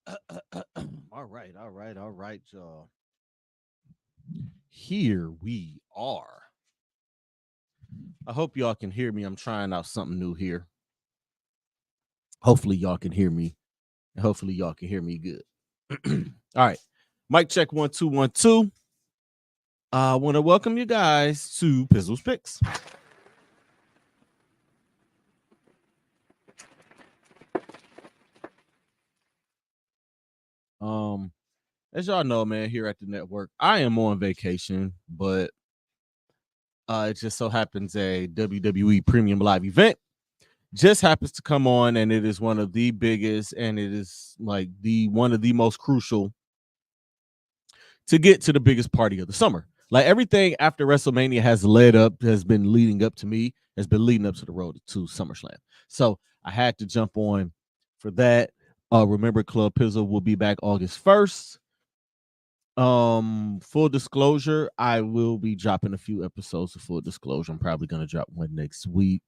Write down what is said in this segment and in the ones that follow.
All right, y'all. Here we are. I hope y'all can hear me. I'm trying out something new here. Hopefully, y'all can hear me. And hopefully, y'all can hear me good. All right. Mic check 1 2 1 2. I want to welcome you guys to Pizzles Picks. Um, as y'all know, man, here at the network, I am on vacation, but it just so happens a WWE Premium Live event just happens to come on, and it is one of the biggest, and it is like the one of the most crucial to get to the biggest party of the summer. Like everything after WrestleMania has been leading up to me, has been leading up to the road to SummerSlam. So I had to jump on for that. Remember, Club Pizzle will be back August 1st. Full disclosure, I will be dropping a few episodes of full disclosure. I'm probably gonna drop one next week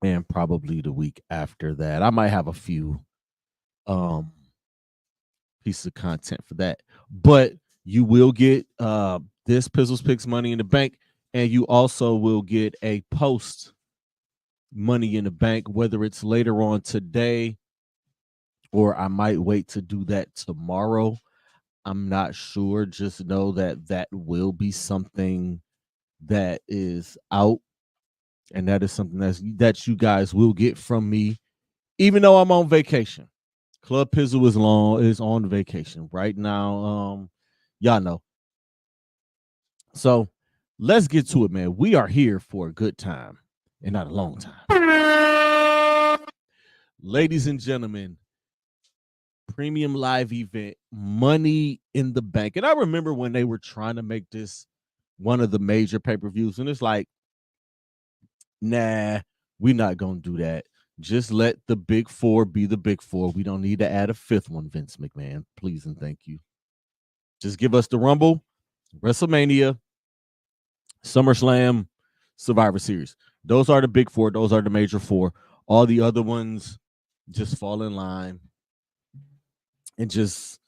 and probably the week after that. I might have a few um pieces of content for that. But you will get this Pizzles Picks Money in the Bank, and you also will get a post Money in the Bank, whether it's later on today or I might wait to do that tomorrow. I'm not sure. Just know that that will be something that is out, and that is something that you guys will get from me, even though I'm on vacation. Club Pizzle is on vacation right now. Y'all know. So let's get to it, man. We are here for a good time and not a long time. Ladies and gentlemen, premium live event, Money in the Bank. And I remember when they were trying to make this one of the major pay-per-views, and it's like, nah, we're not gonna do that. Just let the big four be the big four. We don't need to add a fifth one, Vince McMahon. Please and thank you. Just give us the Rumble, WrestleMania, SummerSlam, Survivor Series. Those are the big four. Those are the major four. All the other ones just fall in line and just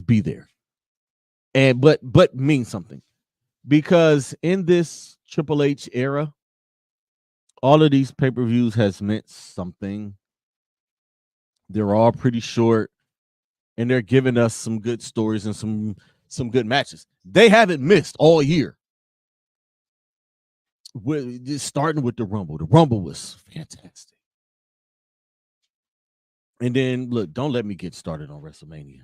be there. And but mean something. Because in this Triple H era, all of these pay-per-views has meant something. They're all pretty short, and they're giving us some good stories and some good matches. They haven't missed all year. Just starting with the Rumble. The Rumble was fantastic. And then look, don't let me get started on WrestleMania.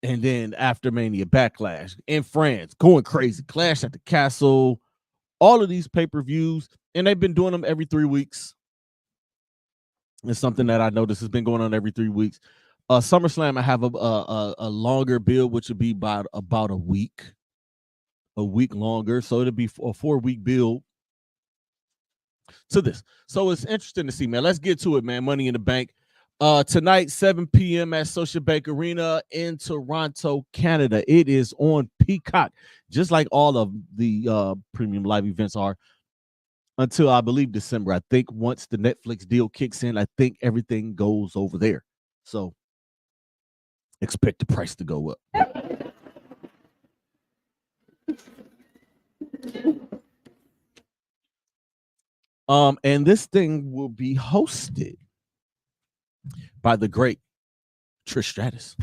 And then after Mania, Backlash in France, going crazy, Clash at the Castle, all of these pay-per-views, and they've been doing them every 3 weeks. It's something that I noticed has been going on every 3 weeks. SummerSlam, I have a longer build, which would be about a week longer. So it'll be a 4-week build to this. So it's interesting to see, man. Let's get to it, man. Money in the Bank. Tonight, 7 p.m. at Scotiabank Arena in Toronto, Canada. It is on Peacock, just like all of the premium live events are until I believe December. I think once the Netflix deal kicks in, I think everything goes over there. So expect the price to go up. And this thing will be hosted by the great Trish Stratus.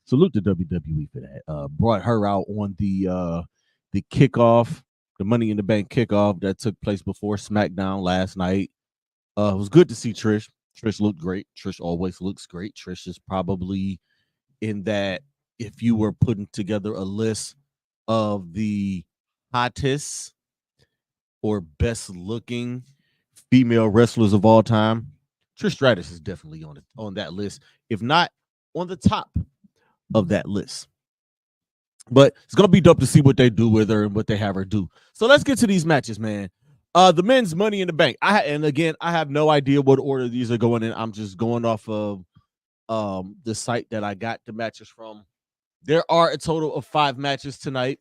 Salute to WWE for that. Brought her out on the kickoff, the Money in the Bank kickoff that took place before SmackDown last night. It was good to see Trish. Trish looked great. Trish always looks great. Trish is probably in that, if you were putting together a list of the hottest or best looking female wrestlers of all time, Trish Stratus is definitely on that list, if not on the top of that list. But it's gonna be dope to see what they do with her and what they have her do. So let's get to these matches, man. The men's Money in the Bank. And again, I have no idea what order these are going in. I'm just going off of the site that I got the matches from. There are a total of 5 matches tonight.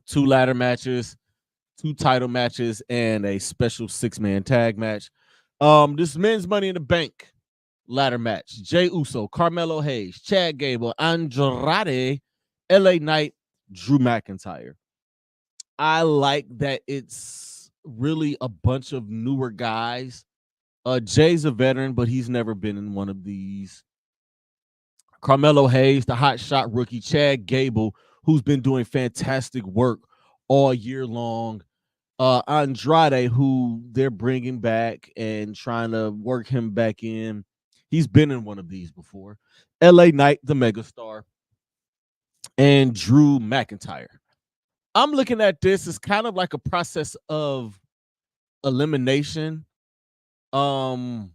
2 ladder matches, 2 title matches, and a special 6-man tag match. This men's Money in the Bank ladder match: Jey Uso, Carmelo Hayes, Chad Gable, Andrade, LA Knight, Drew McIntyre. I like that it's really a bunch of newer guys. Jay's a veteran, but he's never been in one of these. Carmelo Hayes, the hot shot rookie. Chad Gable, who's been doing fantastic work all year long. Andrade, who they're bringing back and trying to work him back in. He's been in one of these before. LA Knight, the megastar, and Drew McIntyre. I'm looking at this as kind of like a process of elimination. A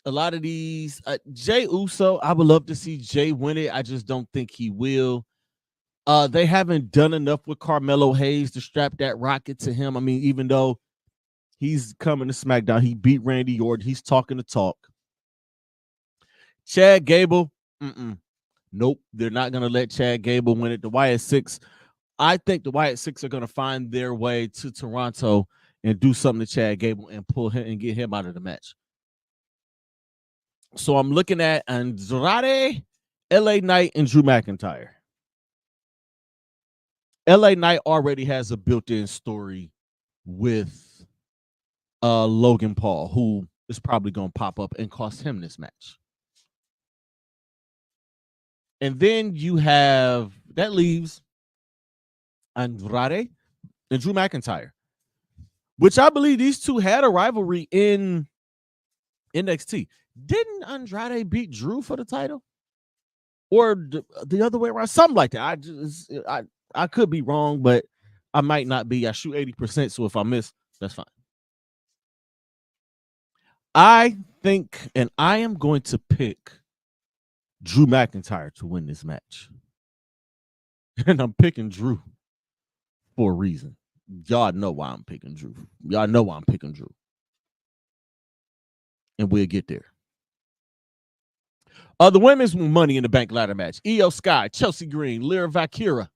lot of these, Jey Uso, I would love to see Jay win it. I just don't think he will. They haven't done enough with Carmelo Hayes to strap that rocket to him. I mean, even though he's coming to SmackDown, he beat Randy Orton. He's talking the talk. Chad Gable, nope, they're not going to let Chad Gable win it. The Wyatt Six, I think the Wyatt Six are going to find their way to Toronto and do something to Chad Gable and pull him and get him out of the match. So I'm looking at Andrade, LA Knight, and Drew McIntyre. LA Knight already has a built-in story with Logan Paul, who is probably going to pop up and cost him this match. And then you have, that leaves Andrade and Drew McIntyre, which I believe these two had a rivalry in NXT. Didn't Andrade beat Drew for the title? Or the other way around? Something like that. I could be wrong, but I might not be. I shoot 80%, so if I miss, that's fine. I think, and I am going to pick Drew McIntyre to win this match. And I'm picking Drew for a reason. Y'all know why I'm picking Drew. Y'all know why I'm picking Drew. And we'll get there. The women's Money in the Bank ladder match: Io Sky, Chelsea Green, Lyra Valkyria,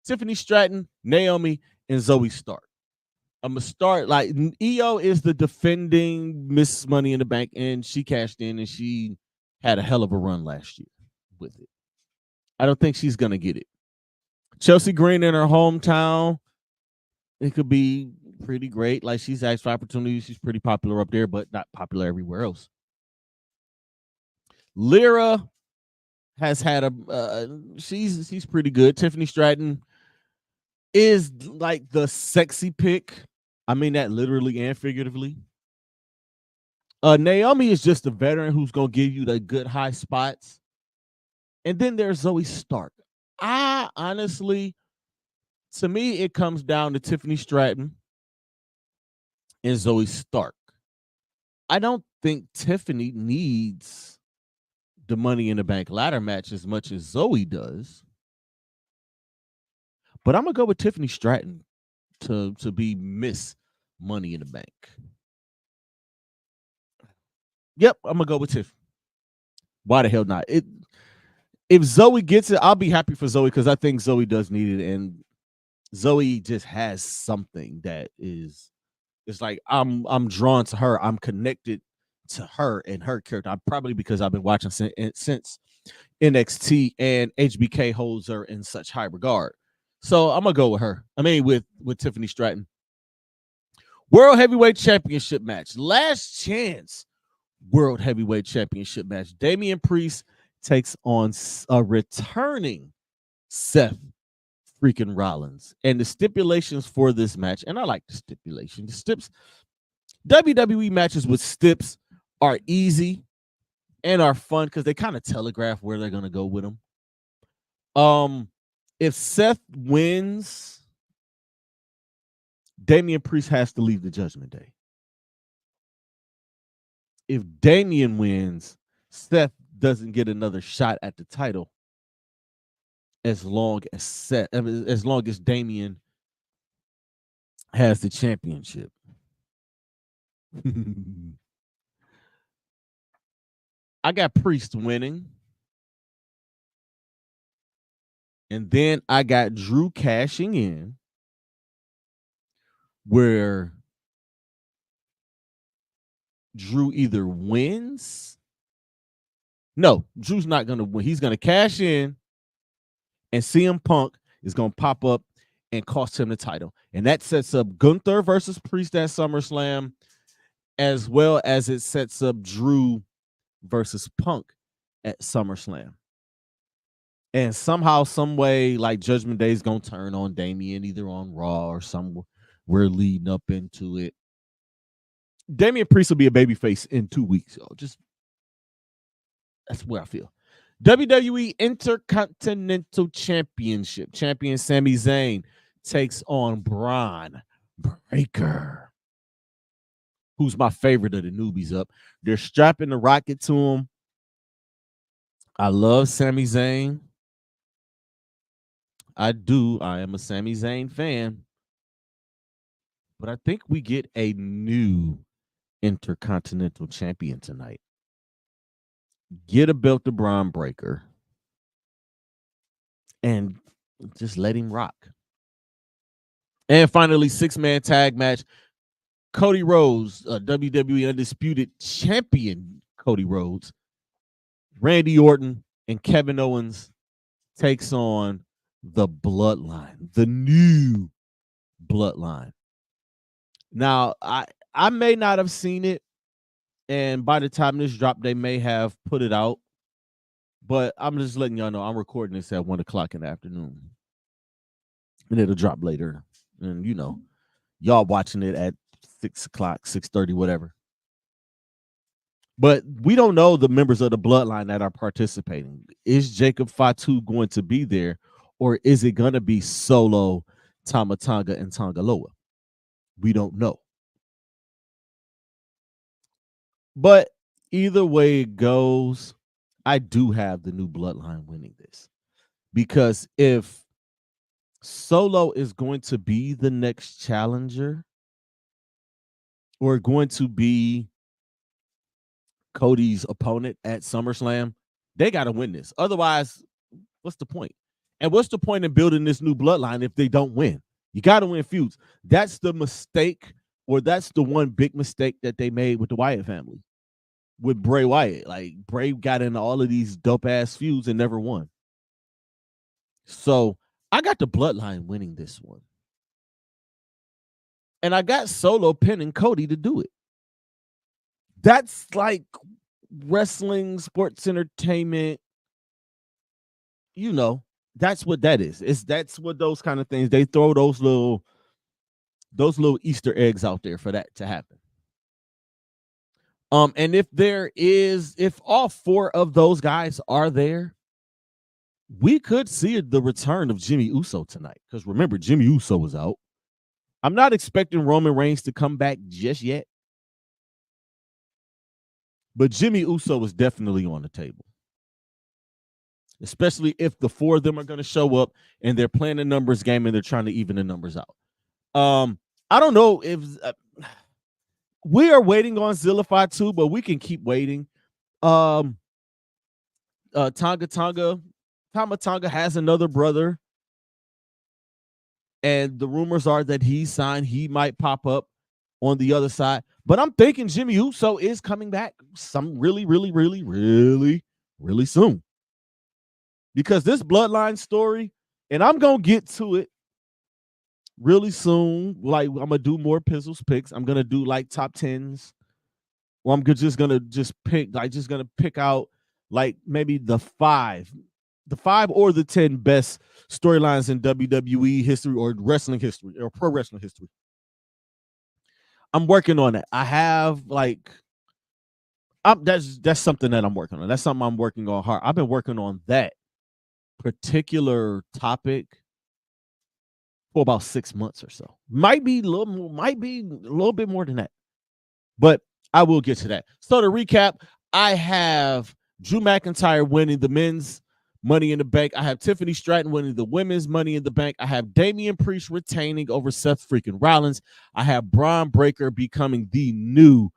Tiffany Stratton, Naomi, and Zoe Stark. I'm going to start, like, Io is the defending Miss Money in the Bank, and she cashed in, and she had a hell of a run last year with it. I don't think she's going to get it. Chelsea Green in her hometown, it could be pretty great. Like, she's asked for opportunities. She's pretty popular up there, but not popular everywhere else. Lyra has had she's pretty good. Tiffany Stratton is like the sexy pick. I mean that literally and figuratively. Naomi is just a veteran who's gonna give you the good high spots. And then there's Zoe Stark. I honestly, to me, it comes down to Tiffany Stratton and Zoe Stark. I don't think Tiffany needs the Money in the Bank ladder match as much as Zoe does. But I'm gonna go with Tiffany Stratton to be Miss Money in the Bank. Yep, I'm gonna go with Tiff. Why the hell not? If Zoe gets it, I'll be happy for Zoe because I think Zoe does need it, and Zoe just has something that is, it's like I'm drawn to her. I'm connected to her and her character. Probably because I've been watching since NXT, and HBK holds her in such high regard. So I'm gonna go with her. I mean, with Tiffany Stratton. World Heavyweight Championship match. Last chance World Heavyweight Championship match. Damian Priest takes on a returning Seth freaking Rollins. And the stipulations for this match, and I like the stipulations. WWE matches with stips are easy and are fun because they kind of telegraph where they're going to go with them. If Seth wins, Damian Priest has to leave the Judgment Day. If Damian wins, Seth doesn't get another shot at the title as long as Damian has the championship. I got Priest winning. And then I got Drew cashing in, where Drew either wins. No, Drew's not going to win. He's going to cash in, and CM Punk is going to pop up and cost him the title. And that sets up Gunther versus Priest at SummerSlam, as well as it sets up Drew versus Punk at SummerSlam. And somehow, some way, like Judgment Day is going to turn on Damian, either on Raw or somewhere. We're leading up into it. Damian Priest will be a babyface in 2 weeks. So just that's where I feel. WWE Intercontinental Championship champion Sami Zayn takes on Braun Breaker, who's my favorite of the newbies up. They're strapping the rocket to him. I love Sami Zayn. I do. I am a Sami Zayn fan. But I think we get a new Intercontinental Champion tonight. Get a belt to Braun Breaker and just let him rock. And finally, 6-man tag match. Cody Rhodes, WWE Undisputed Champion Cody Rhodes, Randy Orton, and Kevin Owens takes on the Bloodline, the new Bloodline. Now, I may not have seen it, and by the time this dropped, they may have put it out. But I'm just letting y'all know I'm recording this at 1 o'clock in the afternoon. And it'll drop later. And, you know, y'all watching it at 6 o'clock, 6:30, whatever. But we don't know the members of the Bloodline that are participating. Is Jacob Fatu going to be there, or is it going to be Solo, Tama Tonga, and Tongaloa? We don't know. But either way it goes, I do have the new Bloodline winning this. Because if Solo is going to be the next challenger, or going to be Cody's opponent at SummerSlam, they got to win this. Otherwise, what's the point? And what's the point in building this new Bloodline if they don't win? You got to win feuds. That's the mistake, or that's the one big mistake that they made with the Wyatt family, with Bray Wyatt. Like, Bray got into all of these dope-ass feuds and never won. So I got the Bloodline winning this one. And I got Solo pinning Cody to do it. That's like wrestling, sports entertainment. You know, that's what that is. That's what those kind of things, they throw those little Easter eggs out there for that to happen. And if all 4 of those guys are there, we could see the return of Jimmy Uso tonight. Because remember, Jimmy Uso was out. I'm not expecting Roman Reigns to come back just yet. But Jimmy Uso is definitely on the table. Especially if the 4 of them are going to show up and they're playing a numbers game and they're trying to even the numbers out. I don't know if we are waiting on Zillify too, but we can keep waiting. Tama Tonga has another brother, and the rumors are that he might pop up on the other side. But I'm thinking Jimmy Uso is coming back some really, really, really, really, really soon. Because this Bloodline story, and I'm going to get to it really soon. Like, I'm going to do more Pizzles Picks. I'm going to do like top 10s. Or I'm just going to pick out like maybe the 5 or the 10 best storylines in WWE history, or wrestling history, or pro wrestling history. I'm working on it. I have that's something that I'm working on. That's something I'm working on hard. I've been working on that particular topic for about 6 months or so. Might be a little bit more than that. But I will get to that. So to recap, I have Drew McIntyre winning the men's Money in the Bank. I have Tiffany Stratton winning the women's Money in the Bank. I have Damian Priest retaining over Seth freaking Rollins. I have Braun Breaker becoming the new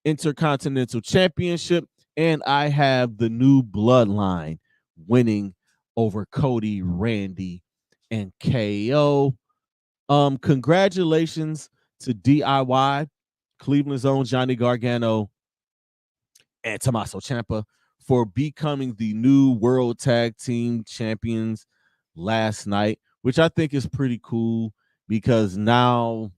Intercontinental Championship. And I have the new Bloodline winning over Cody, Randy, and KO. Congratulations to DIY, Cleveland's own Johnny Gargano, and Tommaso Ciampa for becoming the new World Tag Team Champions last night, which I think is pretty cool because now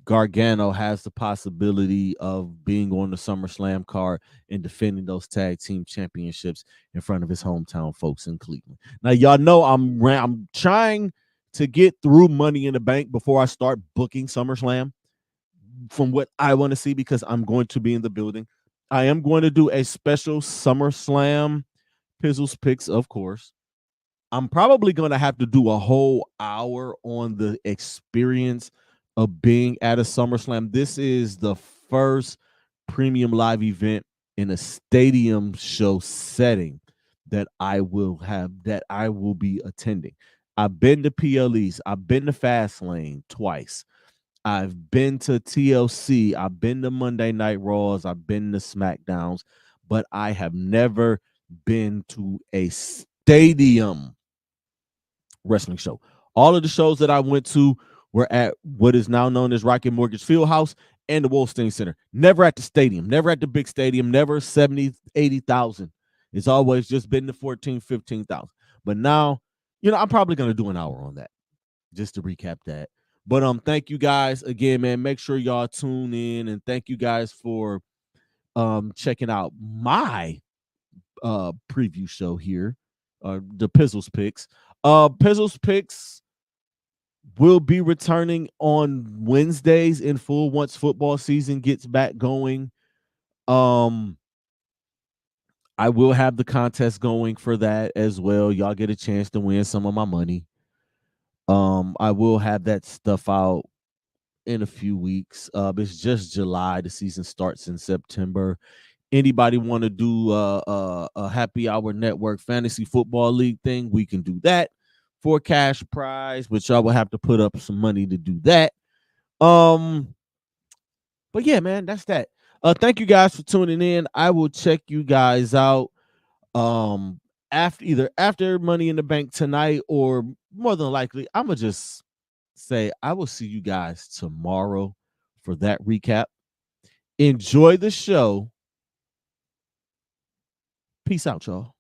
Gargano has the possibility of being on the SummerSlam card and defending those tag team championships in front of his hometown folks in Cleveland. Now, y'all know I'm trying to get through Money in the Bank before I start booking SummerSlam from what I want to see because I'm going to be in the building. I am going to do a special SummerSlam Pizzles Picks, of course. I'm probably going to have to do a whole hour on the experience of being at a SummerSlam. This is the first premium live event in a stadium show setting that I will be attending. I've been to PLEs, I've been to Fastlane twice. I've been to TLC, I've been to Monday Night Raws, I've been to SmackDowns, but I have never been to a stadium wrestling show. All of the shows that I went to were at what is now known as Rocket Mortgage Fieldhouse and the Wolfstein Center. Never at the stadium, never at the big stadium, never 70, 80,000. It's always just been the 14, 15,000. But now, I'm probably going to do an hour on that just to recap that. But thank you guys again, man. Make sure y'all tune in, and thank you guys for checking out my preview show here, the Pizzles Picks. Pizzles Picks will be returning on Wednesdays in full once football season gets back going. I will have the contest going for that as well. Y'all get a chance to win some of my money. I will have that stuff out in a few weeks. It's just July. The season starts in September. Anybody want to do a happy hour network fantasy football league thing, we can do that for a cash prize, but y'all will have to put up some money to do that. But yeah, man, that's that. Thank you guys for tuning in. I will check you guys out after Money in the Bank tonight, or more than likely, I'm gonna just say I will see you guys tomorrow for that recap. Enjoy the show. Peace out, y'all.